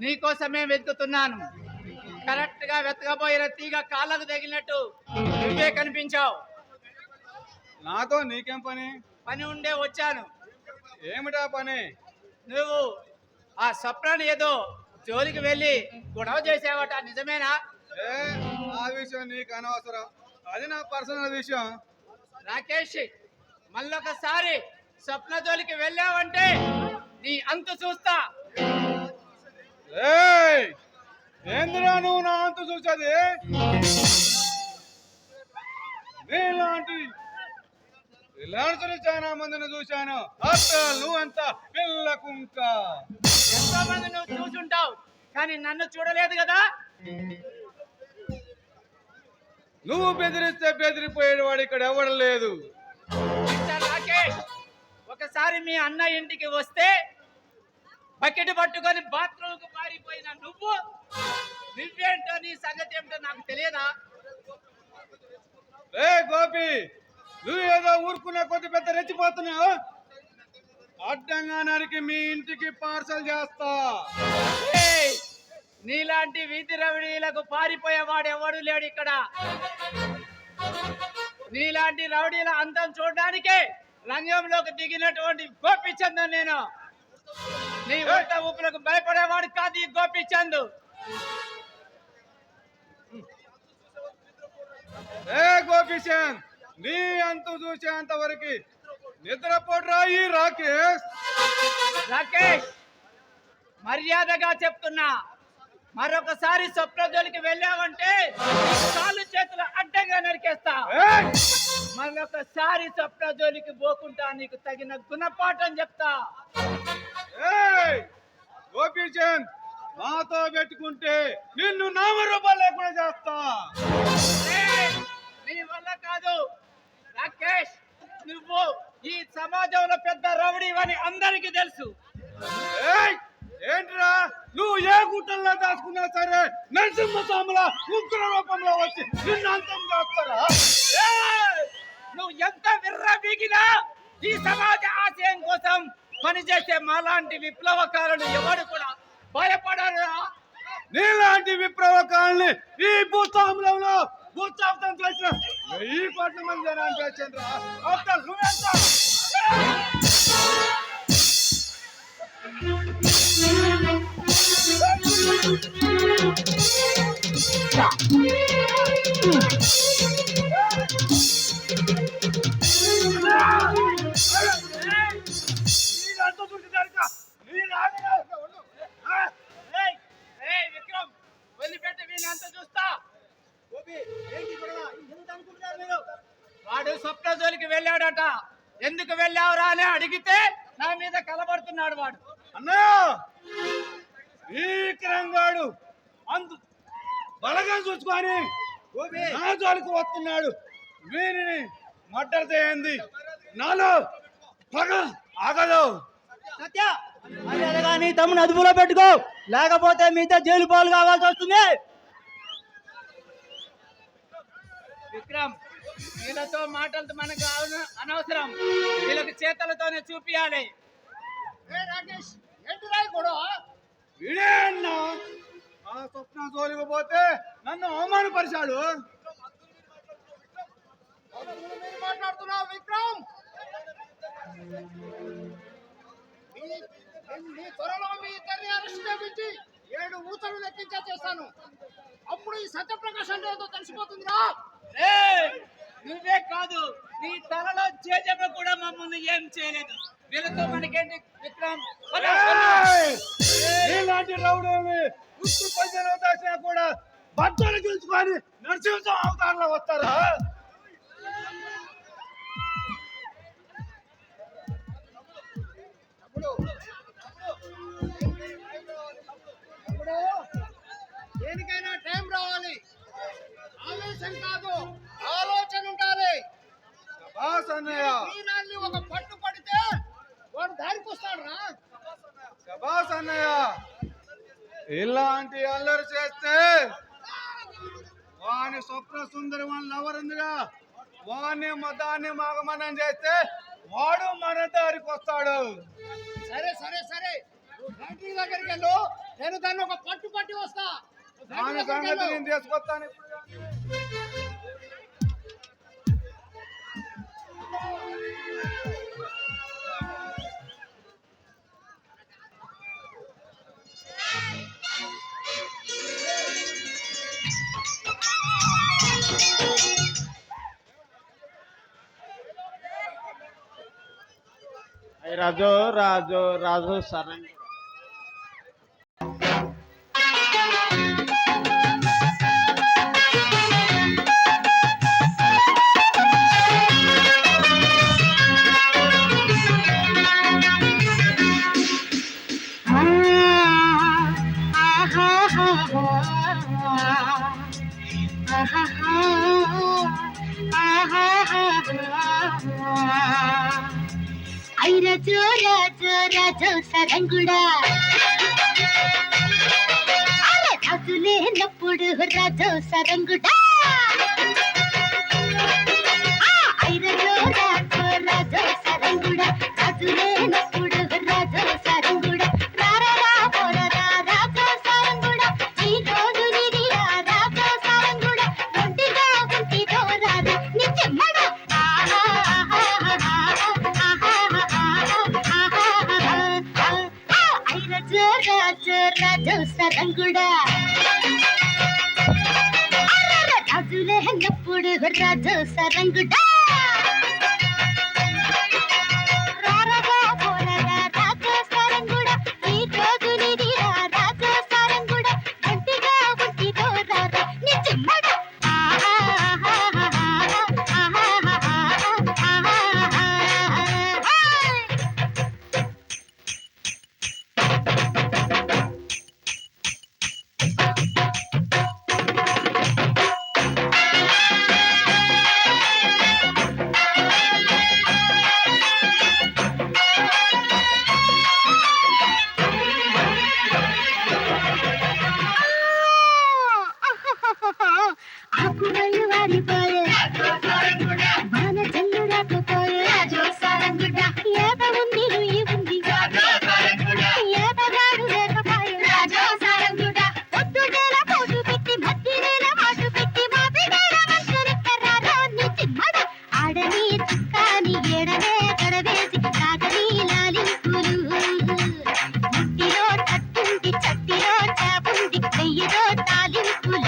నీకోసమే వెతుకుతున్నాను. కరెక్ట్ గా వెతకబోయిన తీగ కాళ్ళకు తగిలినట్టు నువ్వే కనిపించావు. నాతో నీకేం పని? పని ఉండే వచ్చాను. ఏమిటా పని? నువ్వు ఆ స్వప్నాన్ని ఏదో జోలికి వెళ్ళి గొడవ చేసావట, నిజమేనా? ఆ విషయం నీకు అనవసరం, అది నా పర్సనల్ విషయం. రాకేష్, మళ్ళొకసారి స్వప్న జోలికి వెళ్ళావంటే నీ అంతు చూస్తా. ఏందిరా నువ్వు నా అంతు చూసేది? నీలాంటి రిలాన్సులు చాలా మందిని చూశాను. నువ్వంత పిల్ల కుంక. ఎంతో మంది నువ్వు చూసుంటావు, కానీ నన్ను చూడలేదు కదా. నువ్వు బెదిరిస్తే బెదిరిపోయేడు వాడు ఇక్కడ ఎవడు లేదు. రాకేష్, ఒకసారి మీ అన్న ఇంటికి వస్తే బకెట్ పట్టుకొని బాత్రూమ్ కు పారిపోయిన నువ్వేంటో నీ సంగతి ఏమిటో నాకు తెలియదా? గోపి, నువ్వు ఏదో ఊరుకునే కొద్ది పెద్ద రెచ్చిపోతున్నావు. అడ్డంగా నరికి మీ ఇంటికి పార్సల్ చేస్తా. నీలాంటి వీధి రౌడీలకు పారిపోయేవాడు ఎవడు లేడు ఇక్కడ. నీలాంటి రౌడీల అందం చూడడానికే రంగంలోకి దిగినటువంటి గోపిచంద్ నేను. నీ వంట ఊపులకు భయపడేవాడు కాదు ఈ గోపిచంద్. గోపిచంద్, నీ అంతు చూసేంత వరకు నిద్రపోడ్రా ఈ రాకేష్. రాకేష్, మర్యాదగా చెప్తున్నా, మరొకసారి స్వప్న జోలికి వెళ్ళావంటే కాళ్ళు చేతులు అడ్డంగా నరికేస్తా. మరొకసారి స్వప్న జోలికి పోకుండా నీకు తగిన గుణపాఠం చెప్తా. గోపీచంద్, నాతో పెట్టుకుంటే నిన్ను నామరూపాలు లేకుండా చేస్తా. నీ వల్ల కాదు రాకేష్, నువ్వు ఈ సమాజంలో పెద్ద రౌడీవని అందరికీ తెలుసు. ఏంట్రా, నువ్వు ఏ గుట్టల్లో దాచుకున్నా సరే నరసింహస్వామిలా ఉగ్ర రూపంలో వచ్చి నిన్ను అంతం చేస్తారా? నువ్వు ఎంత విర్రబీగినా ఈ సమాజ ఆశయం కోసం పనిచేసే మాలాంటి విప్లవకారులు ఎవరు కూడా భయపడరా? నీలాంటి విప్లవకారుల్ని ఈ భూస్వాములంలో భూస్థాపితం చేసిన 1000 కోట్ల మంది జనాన్ని చేసిండ్రా. విక్రమ్, వదిలిపెట్టి వీళ్ళంతా చూస్తా. వాడు స్వప్న జోలికి వెళ్ళాడట. ఎందుకు వెళ్ళావురా అని అడిగితే నా మీద కలబడుతున్నాడు వాడు. అన్నయ్య, విక్రంగాడు అందు బలగం చూసుకొని నా జోలికి వస్తున్నాడు. వీరిని మర్డర్ చేయండి, నాలో పగ ఆగదు. సత్య, కానీ తమ్ముని అదుపులో పెట్టుకో, లేకపోతే మిగతా జైలు పాలు కావాల్సి వస్తుంది. విక్రమ్, వీళ్ళతో మాటలతో మనకు అనవసరం, వీళ్ళకి చేతలతోనే చూపియాలి. వీడే అన్నా ఆ స్వప్న జోలికి పోతే నన్ను అవమానపరిచాడు. మాట్లాడుతున్నావు విక్రమ్? త్వరలో మీ ఇద్దరిని అరెస్ట్ చేయించి 7 ఊచలు లెక్కించా చేస్తాను. అప్పుడు ఈ సత్యప్రకాశ్ అంటే ఏదో తెలిసిపోతుందిరా. నువ్వే కాదు, నీ తలలో చేజమ్మ కూడా మమ్మల్ని ఏం చేయలేదు. వీళ్ళతో మనకేంటి విక్రమ్? ఇలాంటి రౌడీని గుర్తు పంచలో దాచినా కూడా బట్టలు చూసుకొని నరసింహ అవతారంలో వస్తారా? దేనికైనా టైం రావాలి, ఆవేశం కాదు, ఆలోచన ఉండాలి. ఒక పట్టు పడితే వాడు దారికి వస్తాడు రా. శబాస్ అన్నయ్య, ఇలాంటి అల్లరి చేస్తే వాని స్వప్న సుందరి వాళ్ళ ఎవరుందిగా, వాడిని దాన్ని మాగమనం చేస్తే వాడు మన దారికి వస్తాడు. సరే సరే సరే, ఫ్యాక్టరీ దగ్గరికి వెళ్ళు, నేను దాన్ని ఒక పట్టి వస్తా. దాని సంగతి నేను తీసుకొస్తాను ఇప్పుడు. రాజు రాజు రాజు సరంగ్ రాజో రాజో రాజో సరంగుడా రాజు లేనప్పుడు రాజో సరంగుడా రాజో రాజో రాజో సరంగుడా రాజు లేనప్పుడు రాజో సరంగుడా రారా పోరా రాజో సరంగుడా ఈ రోజు నిది రాజో సరంగుడా ఒంటిగా ఉంటిదో రాజా నిజమడా రాజు సరంగుడా రాజులే అన్నప్పుడు రాజు సరంగుడా రారగా పోరగా రాజు సరంగుడా ఈ రోజు నిది రాజు సరంగుడా ఒంటిగా ఉంటిదో రాజా నిజమడా ఆకుమల్లి వారిపోయే బాణ చెల్లు రాకపోయే ఏత ఉంది నుయ్యి ఉంది ఏతగాడు లేకపోయే పొద్దునేల పోటు పెట్టి మధ్యనేల మాటు పెట్టి మా బిడ్డల మంచరెక్కరారా నిచ్చిమ్మడ ఆడని చుక్కాని ఏడనే గడవేసి కాకని లాలింపులు ముట్టిలో తట్టుండి చట్టిలో చాపుండి వెయ్యిలో తాలింపులు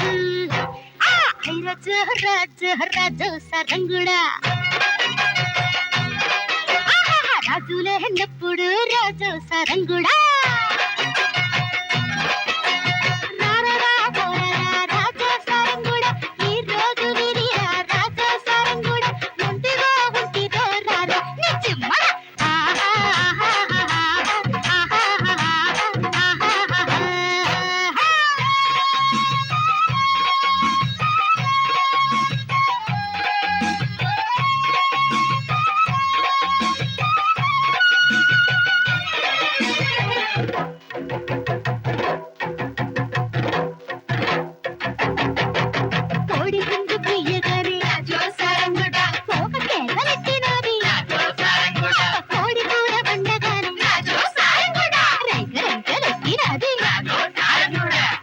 రాజు రాజు సరంగుడా రాజులే అన్నప్పుడు రాజు సరంగుడా రారా పోరా రాజు సరంగుడా ఈ రోజు విరి రాజు సరంగుడా ఒంటిగా ఉంటిదో రారా నిజమడా కోడి గుండు పియ్యగానే పోక కేకలెట్టినది కోడి కూర వండగానే రైకరెంకలెట్టినది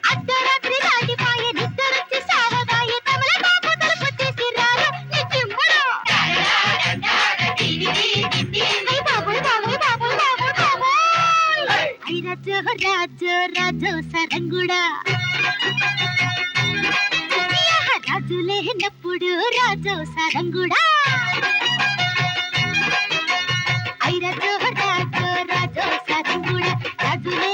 అర్ధరాత్రి దాటిపాయే నిద్రొచ్చి సావగాయే తమలపాకు తలుపు తీసి రారా నిజముడా అయ్ బాబోయ్ బాబోయ్ బాబోయ్ బాబోయ్ బాబోయ్ అయ్ రాజు రాజు సరంగుడా రాజులే అన్నప్పుడు రాజు సరంగుడా ఐ రాజు రాజు రాజు సరంగుడా రాజులే